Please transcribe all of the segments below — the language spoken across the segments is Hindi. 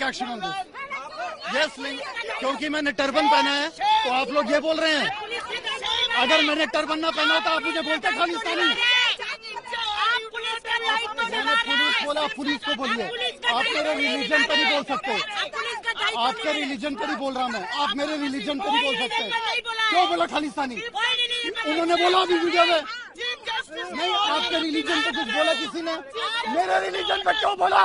Action on this. यस, क्योंकि मैंने टर्बन पहना है तो आप लोग ये बोल रहे हैं। अगर मैंने टर्बन ना पहना तो आप मुझे बोलते खालिस्तानी। मैंने पुलिस बोला, पुलिस को बोलिए। आप मेरे रिलीजन पर नहीं बोल सकते। आपके रिलीजन पर ही बोल रहा मैं, आप मेरे रिलीजन पर नहीं बोल सकते। क्यों बोला खालिस्तानी? उन्होंने बोला अभी वीडियो में। नहीं, आपके रिलीजन पे कुछ बोला किसी ने? मेरे रिलीजन पे क्यों बोला?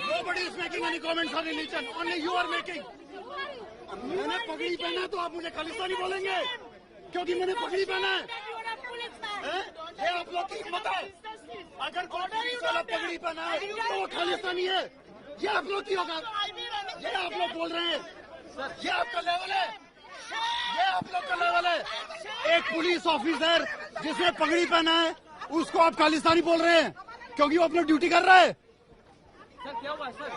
Nobody is making any comments on religion. Only you are making. मैंने पगड़ी पहना तो आप मुझे खालिस्तानी बोलेंगे क्योंकि मैंने पगड़ी पहना है? ये आप लोग की हिम्मत है? अगर कोई पुलिस वाला पगड़ी पहना है तो वो खालिस्तानी है। ये आप लोग की औकात, ये आप लोग बोल रहे हैं, ये आपका लेवल है, ये आप लोग का लेवल है। एक पुलिस ऑफिसर जिसने पगड़ी पहना है उसको आप खालिस्तानी बोल रहे हैं क्योंकि वो अपनी ड्यूटी कर रहा है। सर क्या हुआ sir?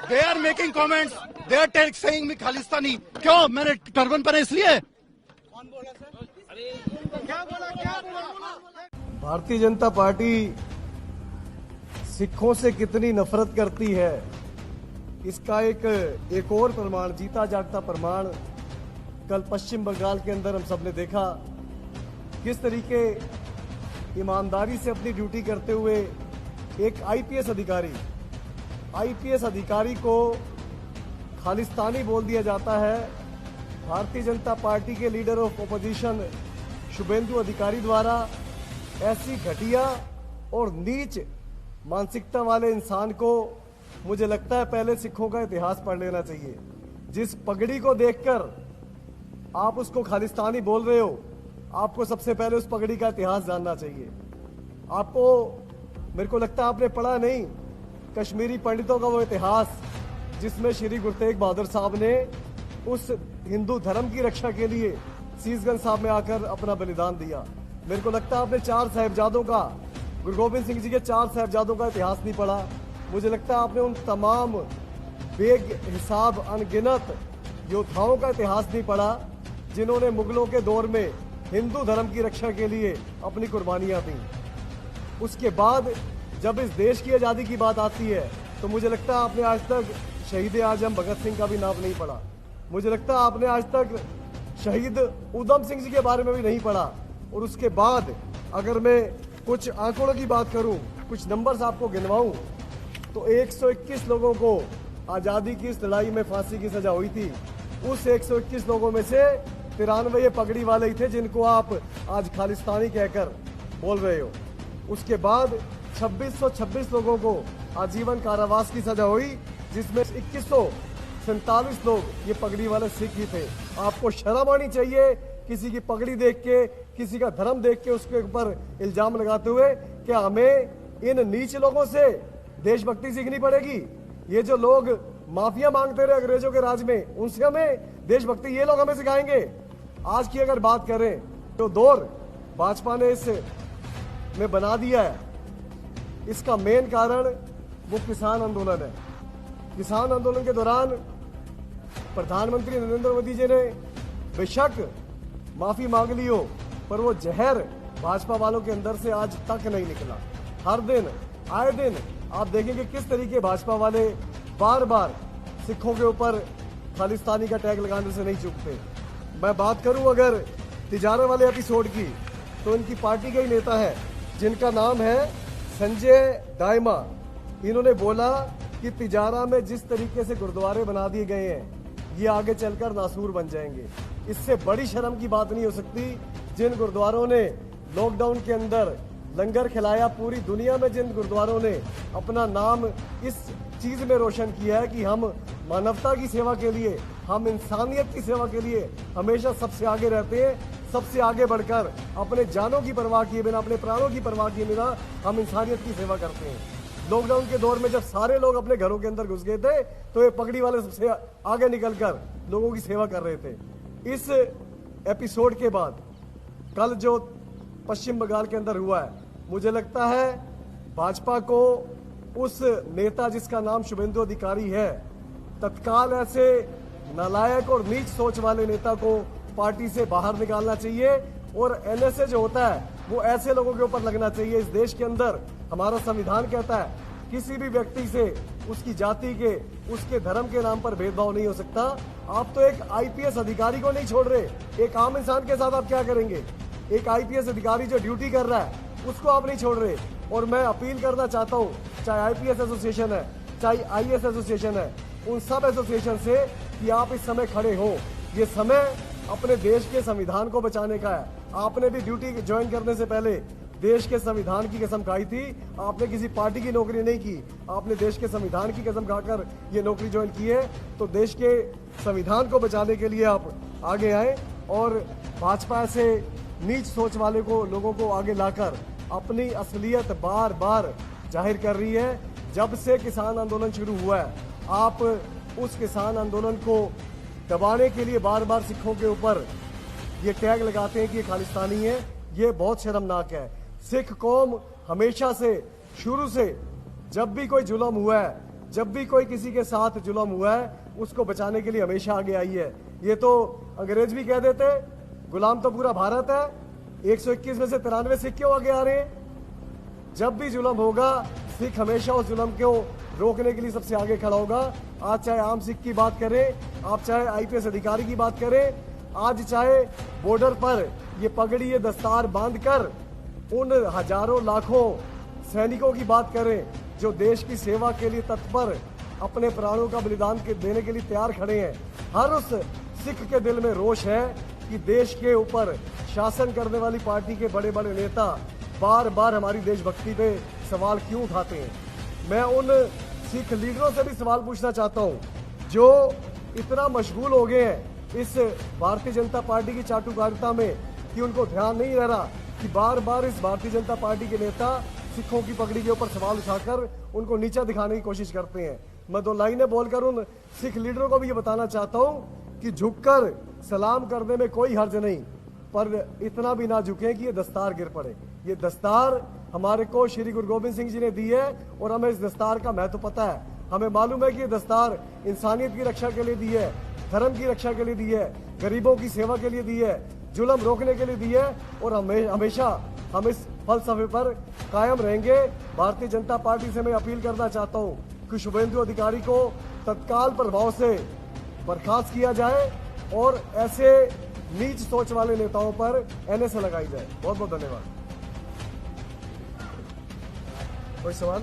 They are making comments. They are saying me Khalistani. क्यों? मैंने टर्बन पहना इसलिए। कौन बोला सर? क्या बोला? भारतीय जनता पार्टी सिखों से कितनी नफरत करती है इसका एक और प्रमाण, जीता जागता प्रमाण कल पश्चिम बंगाल के अंदर हम सबने देखा। किस तरीके ईमानदारी से अपनी ड्यूटी करते हुए एक आईपीएस अधिकारी को खालिस्तानी बोल दिया जाता है। भारतीय जनता पार्टी के लीडर ऑफ ओपोजिशन शुभेंदु अधिकारी द्वारा ऐसी घटिया और नीच मानसिकता वाले इंसान को मुझे लगता है पहले सिखों का इतिहास पढ़ लेना चाहिए। जिस पगड़ी को देखकर आप उसको खालिस्तानी बोल रहे हो, आपको सबसे पहले उस पगड़ी का इतिहास जानना चाहिए। आपको, मेरे को लगता है आपने पढ़ा नहीं कश्मीरी पंडितों का वो इतिहास जिसमें श्री गुरु तेग बहादुर साहब ने उस हिंदू धर्म की रक्षा के लिए सीसगंज साहब में आकर अपना बलिदान दिया। मेरे को लगता है आपने 4 साहिबजादों का, गुरु गोबिंद सिंह जी के 4 साहिबजादों का इतिहास नहीं पढ़ा। मुझे लगता है आपने उन तमाम बेहिसाब अनगिनत योद्धाओं का इतिहास नहीं पढ़ा जिन्होंने मुगलों के दौर में हिंदू धर्म की रक्षा के लिए अपनी कुर्बानियां दी। उसके बाद जब इस देश की आज़ादी की बात आती है तो मुझे लगता है आपने आज तक शहीद आजम भगत सिंह का भी नाम नहीं पढ़ा। मुझे लगता है आपने आज तक शहीद उधम सिंह जी के बारे में भी नहीं पढ़ा। और उसके बाद अगर मैं कुछ आंकड़ों की बात करूं, कुछ नंबर्स आपको गिनवाऊं, तो 121 लोगों को आज़ादी की इस लड़ाई में फांसी की सजा हुई थी। उस 121 लोगों में से 93 ये पगड़ी वाले ही थे जिनको आप आज खालिस्तानी कहकर बोल रहे हो। उसके बाद 2626 लोगों को आजीवन कारावास की सजा हुई जिसमें 2147 लोग ये पगड़ी वाले सिख ही थे। आपको शर्म आनी चाहिए किसी की पगड़ी देख के, किसी का धर्म देख के उसके ऊपर इल्जाम लगाते हुए कि हमें इन नीच लोगों से देशभक्ति सीखनी पड़ेगी। ये जो लोग माफिया मांगते रहे अंग्रेजों के राज में, उनसे हमें देशभक्ति ये लोग हमें सिखाएंगे। आज की अगर बात करें तो दौर भाजपा ने इस में बना दिया है, इसका मेन कारण वो किसान आंदोलन है। किसान आंदोलन के दौरान प्रधानमंत्री नरेंद्र मोदी जी ने बेशक माफी मांग ली हो, पर वो जहर भाजपा वालों के अंदर से आज तक नहीं निकला। हर दिन आए दिन आप देखेंगे किस तरीके भाजपा वाले बार बार सिखों के ऊपर खालिस्तानी का टैग लगाने से नहीं चूकते। मैं बात करूं अगर तिजारा वाले एपिसोड की, तो इनकी पार्टी का ही नेता है जिनका नाम है संजय दायमा। इन्होंने बोला कि तिजारा में जिस तरीके से गुरुद्वारे बना दिए गए हैं ये आगे चलकर नासूर बन जाएंगे। इससे बड़ी शर्म की बात नहीं हो सकती। जिन गुरुद्वारों ने लॉकडाउन के अंदर लंगर खिलाया, पूरी दुनिया में जिन गुरुद्वारों ने अपना नाम इस चीज में रोशन किया है कि हम मानवता की सेवा के लिए, हम इंसानियत की सेवा के लिए हमेशा सबसे आगे रहते हैं, सबसे आगे बढ़कर अपने जानों की परवाह किए बिना, अपने प्राणों की परवाह किए बिना हम इंसानियत की सेवा करते हैं। लॉकडाउन के दौर में जब सारे लोग अपने घरों के अंदर घुस गए थे तो ये पगड़ी वाले सबसे आगे निकलकर लोगों की सेवा कर रहे थे। इस एपिसोड के बाद कल जो पश्चिम बंगाल के अंदर हुआ है, मुझे लगता है भाजपा को उस नेता जिसका नाम शुभेंदु अधिकारी है, तत्काल ऐसे नालायक और नीच सोच वाले नेता को पार्टी से बाहर निकालना चाहिए और एनएसए जो होता है वो ऐसे लोगों के ऊपर लगना चाहिए। इस देश के अंदर हमारा संविधान कहता है किसी भी व्यक्ति से उसकी जाति के, उसके धर्म के नाम पर भेदभाव नहीं हो सकता। आप तो एक आईपीएस अधिकारी को नहीं छोड़ रहे, एक आम इंसान के साथ आप क्या करेंगे? एक आईपीएस अधिकारी जो ड्यूटी कर रहा है उसको आप नहीं छोड़ रहे। और मैं अपील करना चाहता हूँ, चाहे आईपीएस एसोसिएशन है, चाहे आईएएस एसोसिएशन है, उन सब एसोसिएशन से कि आप इस समय खड़े हो। ये समय अपने देश के संविधान को बचाने का है। आपने भी ड्यूटी ज्वाइन करने से पहले देश के संविधान की कसम खाई थी। आपने किसी पार्टी की नौकरी नहीं की, आपने देश के संविधान की कसम खाकर ये नौकरी ज्वाइन की है। तो देश के संविधान को बचाने के लिए आप आगे आए और भाजपा से नीच सोच वाले को, लोगों को आगे लाकर अपनी असलियत बार बार जाहिर कर रही है। जब से किसान आंदोलन शुरू हुआ है, आप उस किसान आंदोलन को दबाने के लिए बार बार सिखों के ऊपर ये टैग लगाते हैं कि ये खालिस्तानी है। ये बहुत शर्मनाक है। सिख कौम हमेशा से, शुरू से, जब भी कोई जुल्म हुआ है, जब भी कोई किसी के साथ जुल्म हुआ है, उसको बचाने के लिए हमेशा आगे आई है। ये तो अंग्रेज भी कह देते, गुलाम तो पूरा भारत है, 121 में से 93 सिख क्यों आगे आ रहे हैं? जब भी जुल्म होगा, सिख हमेशा उस जुल्म को रोकने के लिए सबसे आगे खड़ा होगा। आज चाहे आम सिख की बात करें, आप चाहे आईपीएस अधिकारी की बात करें, आज चाहे बॉर्डर पर ये पगड़ी, ये दस्तार बांधकर उन हजारों लाखों सैनिकों की बात करें जो देश की सेवा के लिए तत्पर, अपने प्राणों का बलिदान देने के लिए तैयार खड़े हैं। हर उस सिख के दिल में रोष है कि देश के ऊपर शासन करने वाली पार्टी के बड़े बड़े नेता बार बार हमारी देशभक्ति पे सवाल क्यों उठाते हैं। मैं उन सिख लीडरों से भी सवाल पूछना चाहता हूं जो इतना मशगूल हो गए हैं इस भारतीय जनता पार्टी की चाटुकारिता में कि उनको ध्यान नहीं रह रहा कि बार बार इस भारतीय जनता पार्टी के नेता सिखों की पगड़ी के ऊपर सवाल उठाकर उनको नीचा दिखाने की कोशिश करते हैं। मैं दो लाइनें बोलकर उन सिख लीडरों को भी ये बताना चाहता हूं कि झुककर सलाम करने में कोई हर्ज नहीं, पर इतना भी ना झुके कि ये दस्तार गिर पड़े। ये दस्तार हमारे को श्री गुरु गोविंद सिंह जी ने दी है और हमें इस दस्तार का महत्व पता है। हमें मालूम है कि ये दस्तार इंसानियत की रक्षा के लिए दी है, धर्म की रक्षा के लिए दी है, गरीबों की सेवा के लिए दी है, जुल्म रोकने के लिए दी है और हमेशा हम इस फलसफे पर कायम रहेंगे। भारतीय जनता पार्टी से मैं अपील करना चाहता हूं कि शुभेंदु अधिकारी को तत्काल प्रभाव से बर्खास्त किया जाए और ऐसे नीच सोच वाले नेताओं पर एनएसए लगाई जाए। बहुत बहुत धन्यवाद। कोई सवाल?